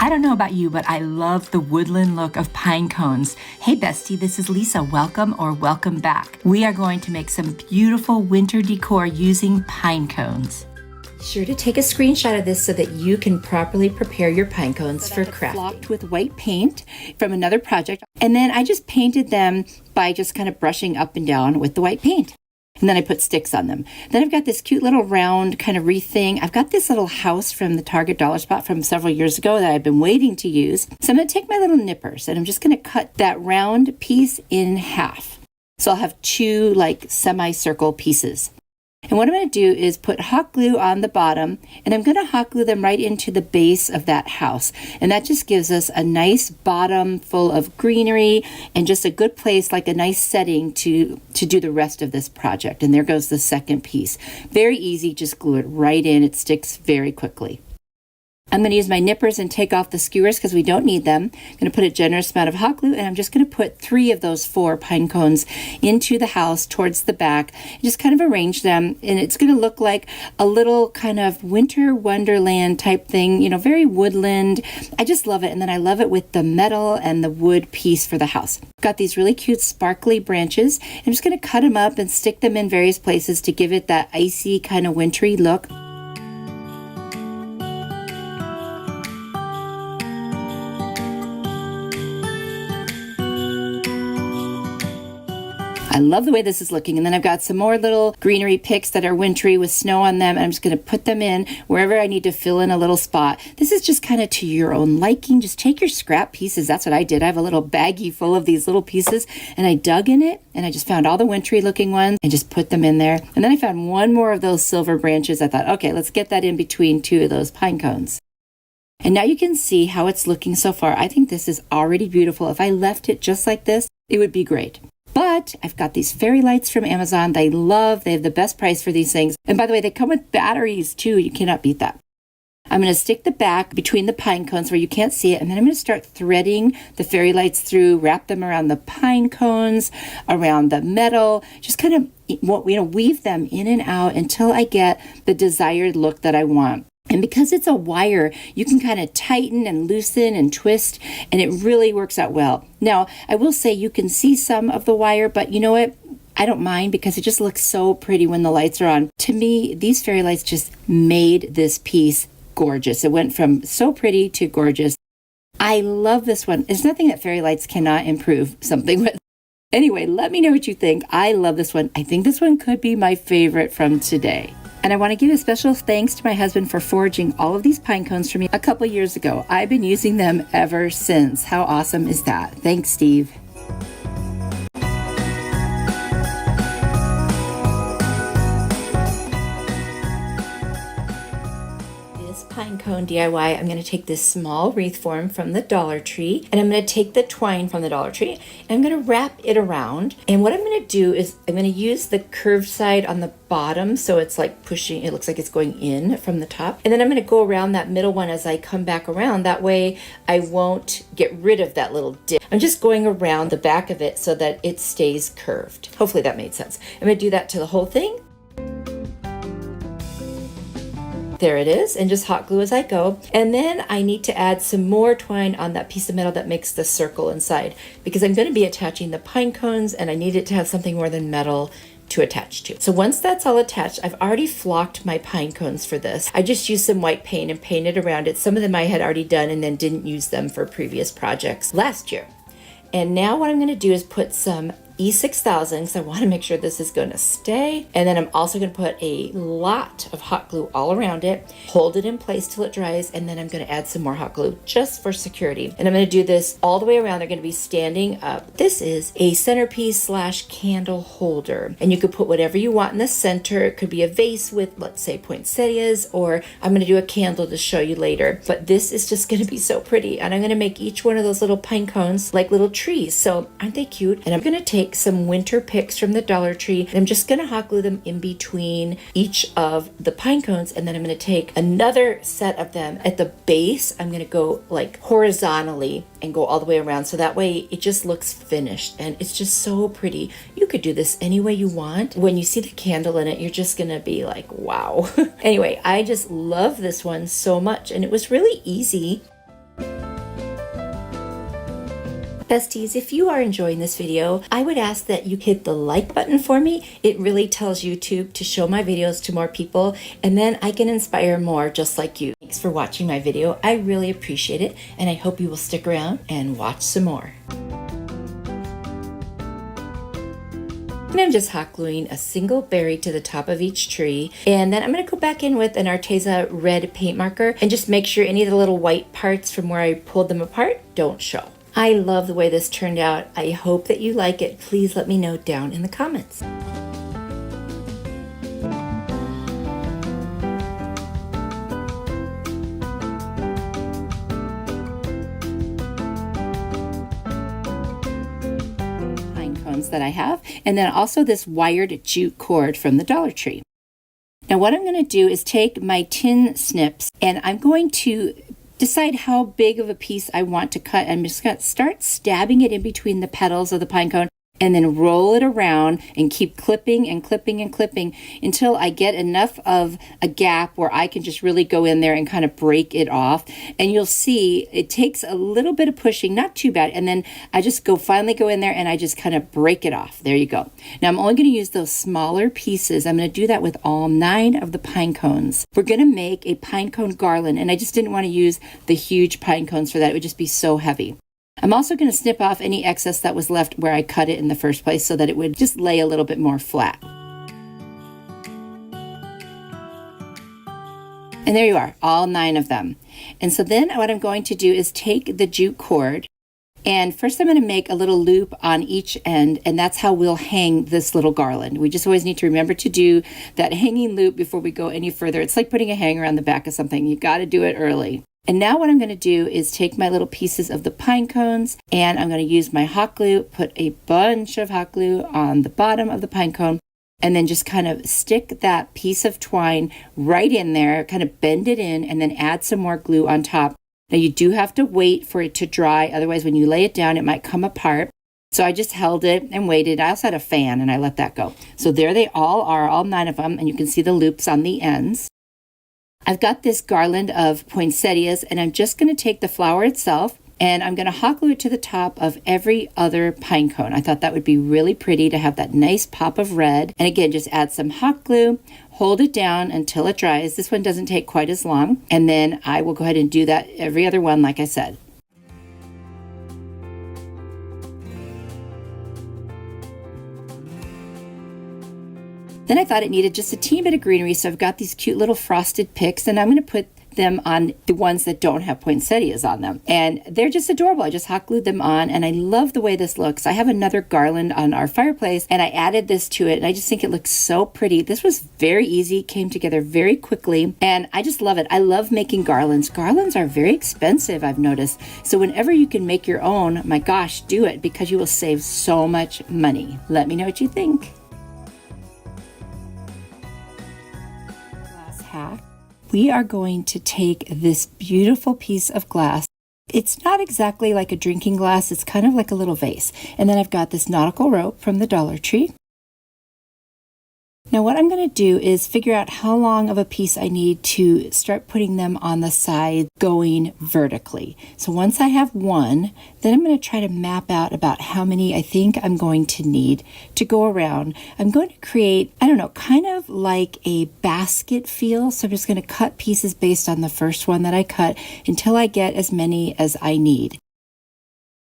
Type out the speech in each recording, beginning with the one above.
I don't know about you, but I love the woodland look of pine cones. Hey Bestie, this is Lisa. Welcome or welcome back. We are going to make some beautiful winter decor using pine cones. Be sure to take a screenshot of this so that you can properly prepare your pine cones for crafting. Flocked with white paint from another project, and then I just painted them by just kind of brushing up and down with the white paint. And then I put sticks on them. Then I've got this cute little round kind of wreath thing. I've got this little house from the Target dollar spot from several years ago that I've been waiting to use. So I'm going to take my little nippers and I'm just going to cut that round piece in half. So I'll have two like semicircle pieces. And what I'm going to do is put hot glue on the bottom, and I'm going to hot glue them right into the base of that house. And that just gives us a nice bottom full of greenery and just a good place, like a nice setting to do the rest of this project. And there goes the second piece. Very easy, just glue it right in. It sticks very quickly. I'm going to use my nippers and take off the skewers because we don't need them. I'm going to put a generous amount of hot glue, and I'm just going to put 3 of those 4 pine cones into the house towards the back and just kind of arrange them. And it's going to look like a little kind of winter wonderland type thing, you know, very woodland. I just love it. And then I love it with the metal and the wood piece for the house. Got these really cute sparkly branches. I'm just going to cut them up and stick them in various places to give it that icy kind of wintry look. I love the way this is looking. And then I've got some more little greenery picks that are wintry with snow on them. And I'm just going to put them in wherever I need to fill in a little spot. This is just kind of to your own liking. Just take your scrap pieces. That's what I did. I have a little baggie full of these little pieces, and I dug in it and I just found all the wintry looking ones and just put them in there. And then I found one more of those silver branches. I thought, okay, let's get that in between 2 of those pine cones. And now you can see how it's looking so far. I think this is already beautiful. If I left it just like this, it would be great. But I've got these fairy lights from Amazon. They have the best price for these things. And by the way, they come with batteries too. You cannot beat that. I'm going to stick the back between the pine cones where you can't see it. And then I'm going to start threading the fairy lights through, wrap them around the pine cones, around the metal, just kind of, weave them in and out until I get the desired look that I want. And because it's a wire, you can kind of tighten and loosen and twist, and it really works out well. Now, I will say you can see some of the wire, but you know what? I don't mind because it just looks so pretty when the lights are on. To me, these fairy lights just made this piece gorgeous. It went from so pretty to gorgeous. I love this one. There's nothing that fairy lights cannot improve something with. Anyway, let me know what you think. I love this one. I think this one could be my favorite from today. And I want to give a special thanks to my husband for forging all of these pine cones for me a couple years ago. I've been using them ever since. How awesome is that? Thanks, Steve. Pinecone DIY, I'm going to take this small wreath form from the Dollar Tree, and I'm going to take the twine from the Dollar Tree, and I'm going to wrap it around. And what I'm going to do is I'm going to use the curved side on the bottom, so it's like pushing, it looks like it's going in from the top. And then I'm going to go around that middle one as I come back around. That way I won't get rid of that little dip. I'm just going around the back of it so that it stays curved. Hopefully that made sense. I'm going to do that to the whole thing. There it is, and just hot glue as I go. And then I need to add some more twine on that piece of metal that makes the circle inside, because I'm going to be attaching the pine cones and I need it to have something more than metal to attach to. So once that's all attached, I've already flocked my pine cones for this. I just used some white paint and painted around it. Some of them I had already done and then didn't use them for previous projects last year. And now what I'm going to do is put some E6000 because I want to make sure this is going to stay. And then I'm also going to put a lot of hot glue all around it, hold it in place till it dries, and then I'm going to add some more hot glue just for security. And I'm going to do this all the way around. They're going to be standing up. This is a centerpiece / candle holder, and you could put whatever you want in the center. It could be a vase with, let's say, poinsettias, or I'm going to do a candle to show you later. But this is just going to be so pretty, and I'm going to make each one of those little pine cones like little trees. So aren't they cute? And I'm going to take some winter picks from the Dollar Tree, and I'm just going to hot glue them in between each of the pine cones, and then I'm going to take another set of them at the base. I'm going to go like horizontally and go all the way around, so that way it just looks finished and it's just so pretty. You could do this any way you want. When you see the candle in it, you're just going to be like, wow. Anyway, I just love this one so much, and it was really easy. Besties, if you are enjoying this video, I would ask that you hit the like button for me. It really tells YouTube to show my videos to more people, and then I can inspire more just like you. Thanks for watching my video. I really appreciate it, and I hope you will stick around and watch some more. And I'm just hot gluing a single berry to the top of each tree. And then I'm going to go back in with an Arteza red paint marker and just make sure any of the little white parts from where I pulled them apart don't show. I love the way this turned out. I hope that you like it. Please let me know down in the comments. Pine cones that I have, and then also this wired jute cord from the Dollar Tree. Now what I'm going to do is take my tin snips and I'm going to decide how big of a piece I want to cut. I'm just going to start stabbing it in between the petals of the pine cone and then roll it around and keep clipping and clipping and clipping until I get enough of a gap where I can just really go in there and kind of break it off. And you'll see it takes a little bit of pushing, not too bad. And then I just finally go in there and I just kind of break it off. There you go. Now I'm only going to use those smaller pieces. I'm going to do that with all 9 of the pine cones. We're going to make a pine cone garland, and I just didn't want to use the huge pine cones for that. It would just be so heavy. I'm also going to snip off any excess that was left where I cut it in the first place so that it would just lay a little bit more flat. And there you are, all 9 of them. And so then what I'm going to do is take the jute cord, and first I'm going to make a little loop on each end, and that's how we'll hang this little garland. We just always need to remember to do that hanging loop before we go any further. It's like putting a hanger on the back of something. You got to do it early. And now what I'm going to do is take my little pieces of the pine cones and I'm going to use my hot glue, put a bunch of hot glue on the bottom of the pine cone, and then just kind of stick that piece of twine right in there, kind of bend it in, and then add some more glue on top. Now you do have to wait for it to dry, otherwise when you lay it down it might come apart. So I just held it and waited. I also had a fan and I let that go. So there they all are, all 9 of them, and you can see the loops on the ends. I've got this garland of poinsettias, and I'm just going to take the flower itself and I'm going to hot glue it to the top of every other pine cone. I thought that would be really pretty to have that nice pop of red. And again, just add some hot glue, hold it down until it dries. This one doesn't take quite as long. And then I will go ahead and do that every other one, like I said. Then I thought it needed just a teeny bit of greenery, so I've got these cute little frosted pics, and I'm going to put them on the ones that don't have poinsettias on them. And they're just adorable. I just hot glued them on, and I love the way this looks. I have another garland on our fireplace, and I added this to it, and I just think it looks so pretty. This was very easy, came together very quickly, and I just love it. I love making garlands. Garlands are very expensive, I've noticed. So whenever you can make your own, my gosh, do it, because you will save so much money. Let me know what you think. Hack. We are going to take this beautiful piece of glass. It's not exactly like a drinking glass, it's kind of like a little vase. And then I've got this nautical rope from the Dollar Tree. Now what I'm going to do is figure out how long of a piece I need to start putting them on the side going vertically. So once I have one, then I'm going to try to map out about how many I think I'm going to need to go around. I'm going to create, I don't know, kind of like a basket feel. So I'm just going to cut pieces based on the first one that I cut until I get as many as I need.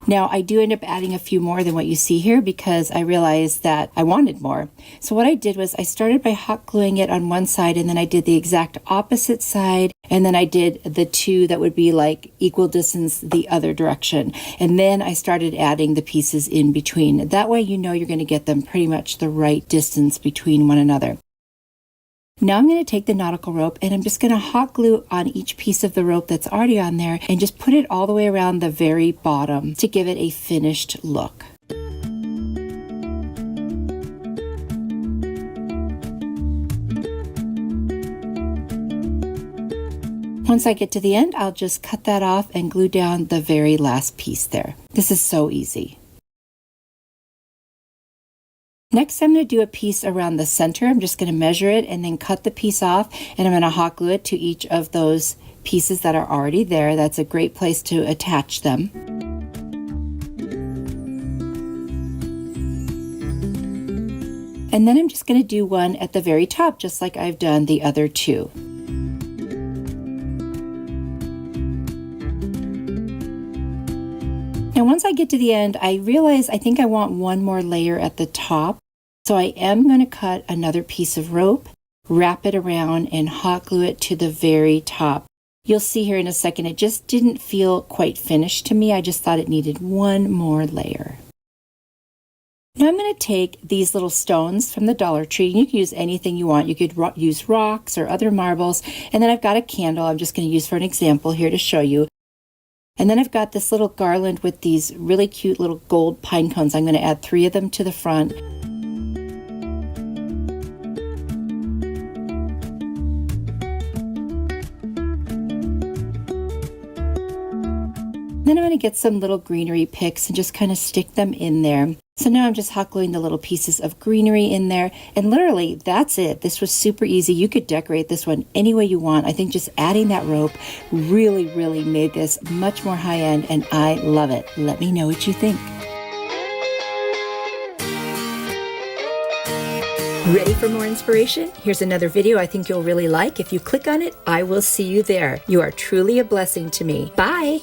Now, I do end up adding a few more than what you see here because I realized that I wanted more. So what I did was I started by hot gluing it on one side, and then I did the exact opposite side, and then I did the 2 that would be like equal distance the other direction. And then I started adding the pieces in between. That way you know you're going to get them pretty much the right distance between one another. Now I'm going to take the nautical rope and I'm just going to hot glue on each piece of the rope that's already on there and just put it all the way around the very bottom to give it a finished look. Once I get to the end, I'll just cut that off and glue down the very last piece there. This is so easy. Next, I'm going to do a piece around the center. I'm just going to measure it and then cut the piece off, and I'm going to hot glue it to each of those pieces that are already there. That's a great place to attach them. And then I'm just going to do one at the very top, just like I've done the other two. Now, once I get to the end, I realize I think I want one more layer at the top. So I am going to cut another piece of rope, wrap it around, and hot glue it to the very top. You'll see here in a second, it just didn't feel quite finished to me. I just thought it needed one more layer. Now I'm going to take these little stones from the Dollar Tree. You can use anything you want. You could use rocks or other marbles. And then I've got a candle I'm just going to use for an example here to show you. And then I've got this little garland with these really cute little gold pine cones. I'm going to add 3 of them to the front. Then I'm going to get some little greenery picks and just kind of stick them in there. So now I'm just hot gluing the little pieces of greenery in there. And literally, that's it. This was super easy. You could decorate this one any way you want. I think just adding that rope really, really made this much more high-end, and I love it. Let me know what you think. Ready for more inspiration? Here's another video I think you'll really like. If you click on it, I will see you there. You are truly a blessing to me. Bye!